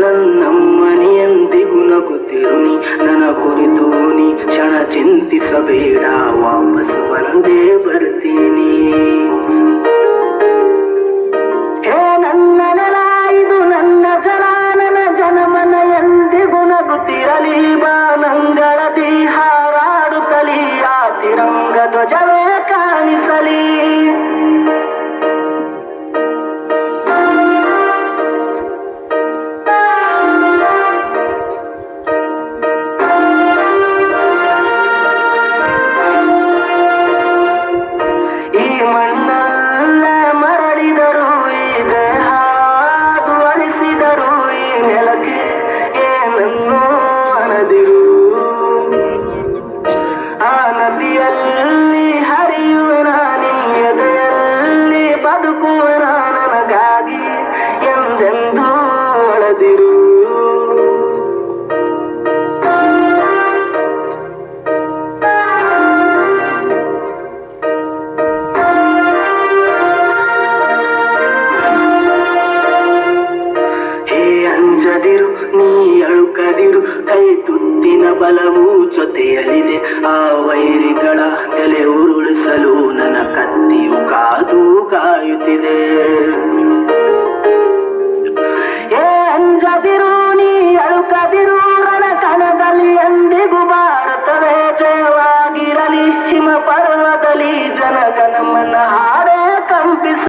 ನನ್ನಮ್ಮನಿಯಂದಿಗೂ ನಗುತ್ತಿರುನಿ ನನ್ನ ಕುರಿತು ನೀ ಕ್ಷಣ ಚಿಂತಿಸಬೇಡ ವಾಪಸ್ ಬಂದೇ ಬರ್ತೀನಿ ಹೇ ನನ್ನ ನೆಲ ಇದು ನನ್ನ ಜಲ ನನ್ನ ಜನಮನ ಎಂದಿಗೂ ನಗುತ್ತಿರಲಿ ಬಾನಂಗಳದಿ ಹಾರಾಡುತ್ತಲಿ ಆ ತಿರಂಗ ಧ್ವಜವೇ ಕಾಣಿಸಲಿ ನದಿಯಲ್ಲಿ ಹರಿಯುವ ನಿನ್ನೆದೆಯಲ್ಲಿ ಬದುಕುವ ನನಗಾಗಿ ಎಂದೆಂದೂ ಒಳದಿರು ಹೇ ಅಂಜದಿರು ನೀ ಅಳುಕದಿರು ಕೈ ತುತ್ತಿನ ಬಲವು ಜೊತೆಯಲ್ಲಿದೆ ಆ ವೈರಿಗಳ ತಲೆ ಉರುಳಿಸಲು ನನ್ನ ಕತ್ತಿಯು ಕಾದು ಕಾಯುತ್ತಿದೆ